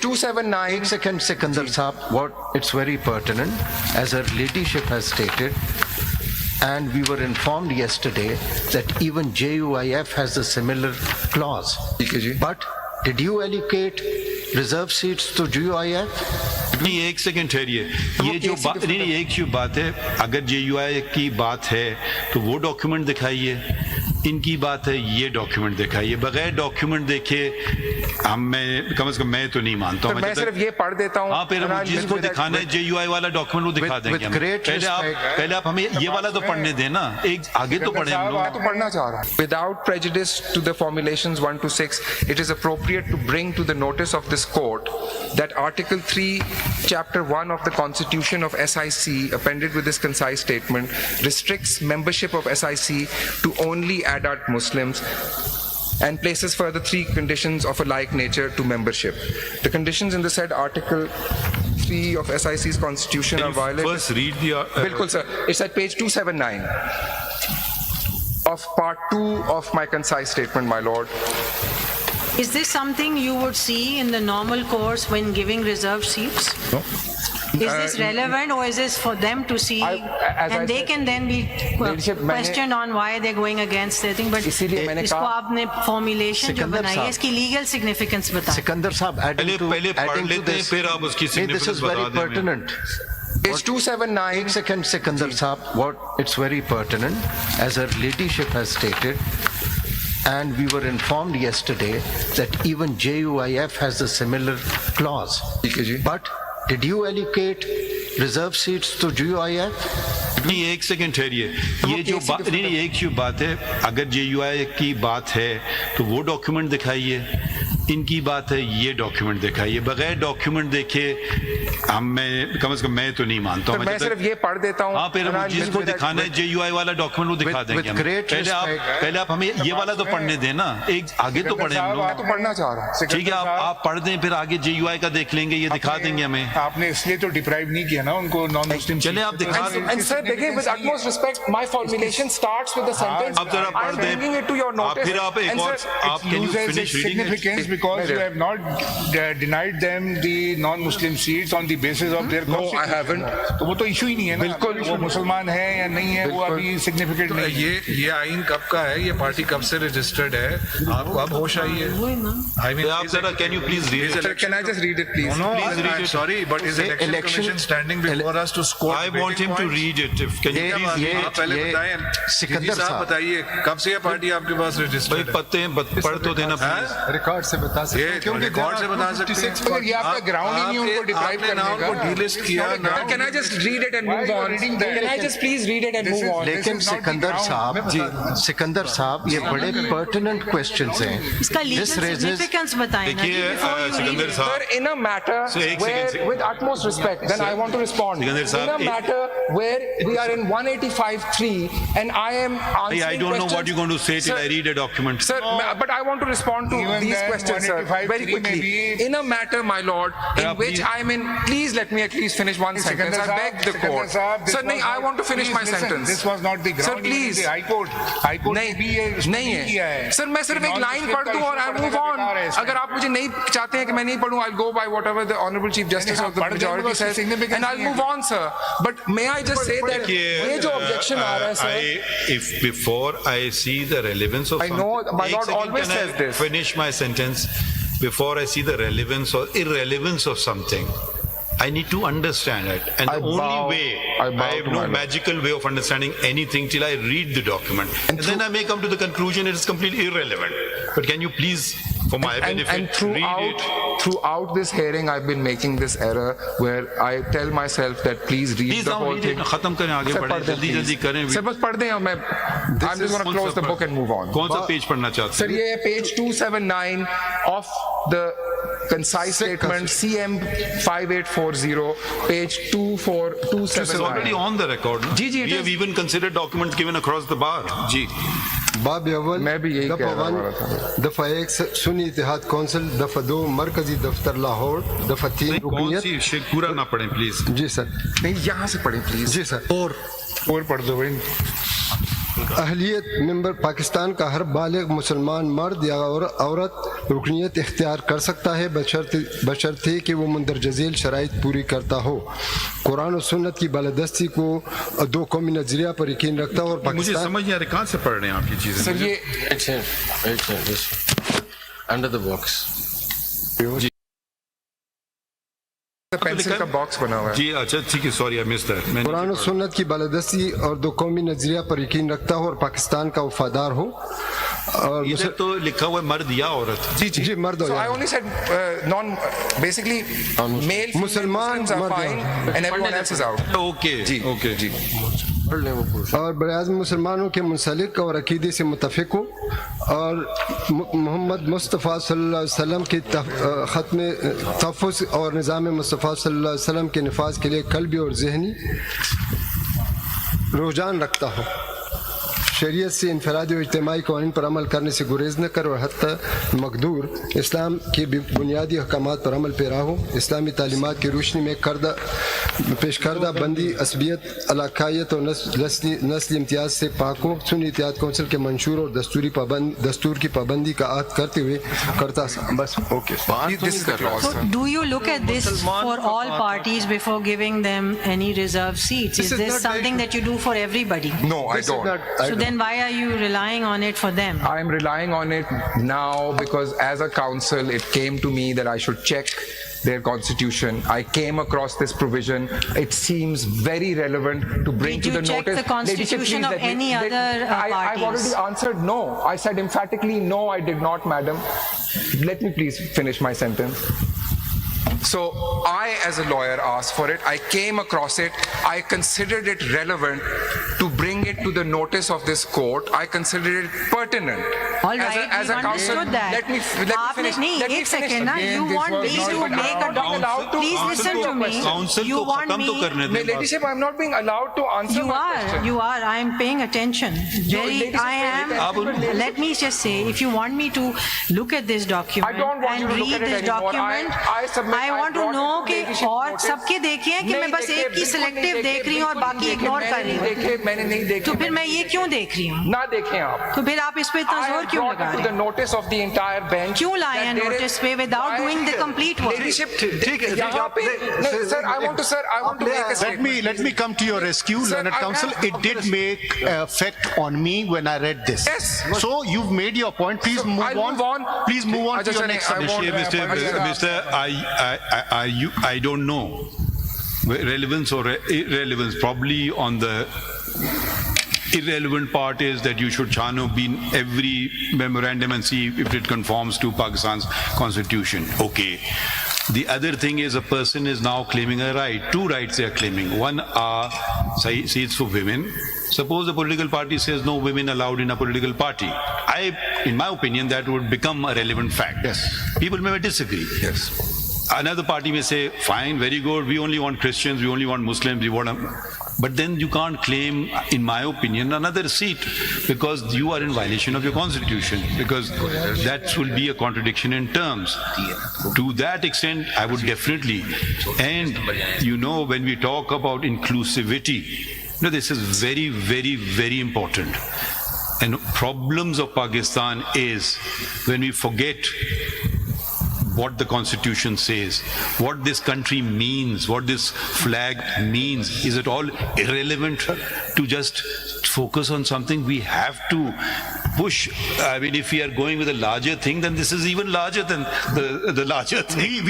279. एक सेकंड सिकंदर साहब, what it's very pertinent, as our leadership has stated, and we were informed yesterday that even JUIF has a similar clause. ठीक है जी। But did you allocate reserve seats to JUIF? नहीं, एक second ठहरिए। ये जो बात नहीं, एक ही बात है, अगर JUI की बात है तो वो डॉक्यूमेंट दिखाइए, इनकी बात है ये डॉक्यूमेंट दिखाइए। बगैर डॉक्यूमेंट देखे मैं कम से कम मैं तो नहीं मानता हूँ। मैं सिर्फ ये पढ़ देता हूँ। हाँ, फिर जिसको दिखाना है JUI वाला डॉक्यूमेंट वो दिखा देंगे। पहले आप हमें ये वाला तो पढ़ने देना, एक आगे तो पढ़े हम लोग। मैं तो पढ़ना चाह रहा हूँ। Without prejudice to the formulations 1 to 6, it is appropriate to bring to the notice of this court that Article 3, Chapter 1 of the Constitution of SIC, appended with this concise statement, restricts membership of SIC to only adult Muslims and places further 3 conditions of a like nature to membership. The conditions in the said Article 3 of SIC's Constitution are violated. First read the Bilkul, sir. It's at page 279 of part 2 of my concise statement, my lord. Is this something you would see in the normal course when giving reserved seats? No. Is this relevant or is this for them to see and they can then be questioned on why they're going against their thing? But इसको आपने formulation जो बनाई है इसकी legal significance बताएं। सिकंदर साहब, पहले पढ़ लेते हैं फिर आप उसकी significance बता दें। pertinent. Page 279. एक सेकंड सिकंदर साहब, what it's very pertinent, as our leadership has stated, and we were informed yesterday that even JUIF has a similar clause. ठीक है जी। But did you allocate reserve seats to JUIF? नहीं, एक second ठहरिए। ये जो बात नहीं, एक ही बात है, अगर JUI की बात है तो वो डॉक्यूमेंट दिखाइए, इनकी बात है ये डॉक्यूमेंट दिखाइए। बगैर डॉक्यूमेंट देखे मैं कम से कम मैं तो नहीं मानता हूँ। मैं सिर्फ ये पढ़ देता हूँ। हाँ, फिर जिसको दिखाना है JUI वाला डॉक्यूमेंट वो दिखा देंगे। पहले आप हमें ये वाला तो पढ़ने देना, एक आगे तो पढ़े हम लोग। मैं तो पढ़ना चाह रहा हूँ। ठीक है, आप पढ़ दें, फिर आगे JUI का देख लेंगे, ये दिखा देंगे हमें। आपने इसलिए तो डिप्राइव नहीं किया ना उनको नॉन मुस्लिम। चले आप दिखा दें। And sir, again, with utmost respect, my formulation starts with the sentence. अब जरा पढ़ I'm bringing it to your notice. फिर आप एक और आप can you finish reading it? Significance because you have not denied them the non-Muslim seats on the basis of their No, I haven't. तो वो तो इशू ही नहीं है ना। बिल्कुल वो मुसलमान है या नहीं है वो अभी सिग्निफिकेंट नहीं है। ये आइन कब का है, ये पार्टी कब से रजिस्टर्ड है, आपको अब होश आई है। I mean, आप जरा can you please read it? Sir, can I just read it, please? No, Please read I'm it. sorry, but is election commission standing before us to score? I want him to read it. Can you please read it? आप पहले बताएं। सिकंदर साहब बताइए कब से ये party आपके पास भाई रजिस्टर्ड है? पत्ते हैं, पढ़ तो देना प्लीज। रिकॉर्ड से बता सकते हैं क्योंकि रिकॉर्ड से बता सकते हैं। ये आपका ग्राउंड ही नहीं उनको डिप्राइव आपने नाम करने को का। डिलिस्ट किया ना। Can I just read it and move on? Can I just please read it and move on? लेकिन सिकंदर साहब जी, सिकंदर साहब, ये बड़े pertinent questions हैं। इसका legal This raises- significance बताएं ना जी, देखिए before you read Sikandar it. Sir, साहब, in a matter So, एक where, second. with utmost respect, then I want to respond. Sikandar In Sahab, a matter where we are in 185.3 and I am answering I don't know what questions- you're going to say till Sir, I read a document. Sir, but I want to respond to Even these then, questions, sir, 185.3 very quickly. maybe- In a matter, my lord, in Yeah, which please. I am in, please let me at least finish one sentence. I beg the court. Sir, no, I want to finish my sentence. This was not the ground. Sir, please. High court. High court नहीं भी ये नहीं किया है है। Sir, मैं सिर्फ एक लाइन पढ़ दूं और आई मूव ऑन। अगर आप मुझे नहीं चाहते हैं कि मैं नहीं पढ़ूं, I go by whatever the honourable chief justice of the majority says and I move on sir. But may I just say that ये जो ऑब्जेक्शन आ रहा है sir, if before I see the relevance of I know, something, my lord एक second, always can I says this. finish my sentence before I see the relevance or irrelevance of something. I need to understand it, and I the only bow- way I bow I have to no my lord. magical way of understanding anything till I read the document, and then I may come to the conclusion it is completely irrelevant. But can you please, for my benefit, and read it? throughout this hearing I've been making this error where I tell myself that please read Please the now whole read it. thing. खत्म करें, आगे Sir, बढ़ें, पढ़ दें, जल्दी please. जल्दी करें। Sir बस पढ़ दें, मैं I'm just going to close the book and move on. कौन सा पेज पढ़ना चाहते सर हैं? ये है page 279 of the concise statement CM 5840 page 24279. It's already on the record. No? जी, it We have is. even considered documents given across the bar. जी. बाब अव्वल मैं भी यही दफा कह रहा 1 था। दफा 1 सुन्नी इत्तेहाद कौंसिल, दफा 2 मरकजी दफ्तर लाहौर, दफा 3 कौन रुकनियत। सी शेख पूरा ना पढ़ें प्लीज। जी सर, नहीं यहाँ से पढ़ें प्लीज। Ji sir. और पढ़ दो भाई। अहलियत मेंबर पाकिस्तान का हर बालिग मुसलमान मर्द या औरत रुकनीत इख्तियार कर सकता है बशर्ते कि वो मंदरजा झेल शराइत पूरी करता हो। कुरान और सुन्नत की बालादस्ती को दो कौमी नजरिया पर यकीन रखता हो और मुझे पाकिस्तान समझ नहीं आ रहा कहाँ से पढ़ रहे हैं आप ये चीजें। सर ये अंडर द बॉक्स पेंसिल का बॉक्स बना हुआ है। जी अच्छा ठीक है, sorry I missed that. Quran और सुन्नत की बालादस्ती और दो कौमी नजरिया पर यकीन रखता हो और पाकिस्तान का वफादार हो। और इधर तो लिखा हुआ है मर्द या औरत। जी मर्द हो So I जाए। only said basically male, female मुसलमान Muslims are मर्द fine and everyone else is out. Okay जी ओके जी और बराज मुसलमानों के मुंसलिक और अकीदे से मुतफिक हो और मोहम्मद मुस्तफ़ा सल्लल्लाहु अलैहि वसल्लम के ख़त्म तहफ़्फ़ुज़ और निज़ाम मुस्तफ़ा सल्लल्लाहु अलैहि वसल्लम के नफाज के लिए कल्बी और ज़हनी रुझान रखता हो। शरीयत से इनफरादी और इज्तिमाई कवानीन पर अमल करने से गुरेज न कर और हत्ता मकदूर इस्लाम के बुनियादी अहकामात पर अमल पैरा हो। इस्लामी तालीमात की रोशनी में पेश करदा बंदी असबियत अलाकायत और नस्ली इम्तियाज से पाक हो। सुन्नी इत्तेहाद कौंसिल के मंशूर और दस्तूर की पाबंदी का आहद करते हुए करता बस okay. This is the clause. So do you look at this for all parties before giving them any reserved seats? Is this something that you do for everybody? No, I don't. So then why are you relying on it for them? I am relying on it now because as a council, it came to me that I should check their constitution. I came across this provision. It seems very relevant to bring Did to the you check notice. the constitution Ladyship, of please let me- any other I've parties? already answered no. I said emphatically no, I did not, madam. Let me please finish my sentence. So I, as a lawyer, asked for it. I came across it. I considered it relevant to bring it to the notice of this court. I considered it pertinent. All right, as a we've counsel, understood that. let me finish. नहीं, Let me एक finish. second ना, you This want was me not to even make a allowed to Please answer listen your to me. question. Council You को want खत्म तो me- करने My दें बात। ladyship, I'm not being allowed to answer You my are, question. you are. I am paying attention. ladies I and am. gentlemen, Let me just say, if you want me to look at this document I don't want and you to look read at it this anymore. document, I submit- I I want to brought know it to कि ladyship और notice. सबके देखे हैं कि मैं नहीं बस देखे, एक की बिल्कुल सिलेक्टिव नहीं देख रही हूँ और बिल्कुल बाकी नहीं इग्नोर कर रही हूँ। देखे, मैंने नहीं देखे। तो फिर मैं ये क्यों देख रही हूँ? ना देखें आप। तो फिर आप इस पे इतना I जोर have क्यों brought लगा it to रहे the हैं? notice of the entire bench. क्यों लाए हैं that there is- notice पे without doing the complete work? Ladyship, ठीक है, यहाँ पे नहीं, sir, I want to make a statement. Let me come to your rescue, Sir, Learned I Counsel. have- It did make effect on me when I read this. Yes. So you've made your point. Please So, move I'll on. move on. Please move on to Ajay, your sir, next I submission. won't- Mr. I don't know relevance or irrelevance. Probably on the irrelevant part is that you should chano be in every memorandum and see if it conforms to Pakistan's constitution. Okay. The other thing is a person is now claiming a right. Two rights they are claiming. One are seats for women. Suppose a political party says no women allowed in a political party. In my opinion, that would become a relevant fact. Yes. People may disagree. Yes. Another party may say, fine, very good, we only want Christians, we only want Muslims, but then you can't claim, in my opinion, another seat because you are in violation of your constitution, because that will be a contradiction in terms. To that extent, I would definitely, and when we talk about inclusivity, this is very, very, very important. And problems of Pakistan is when we forget what the constitution says, what this country means, what this flag means. Is it all irrelevant to just focus on something? We have to push. I mean, if we are going with a larger thing, then this is even larger than the larger thing.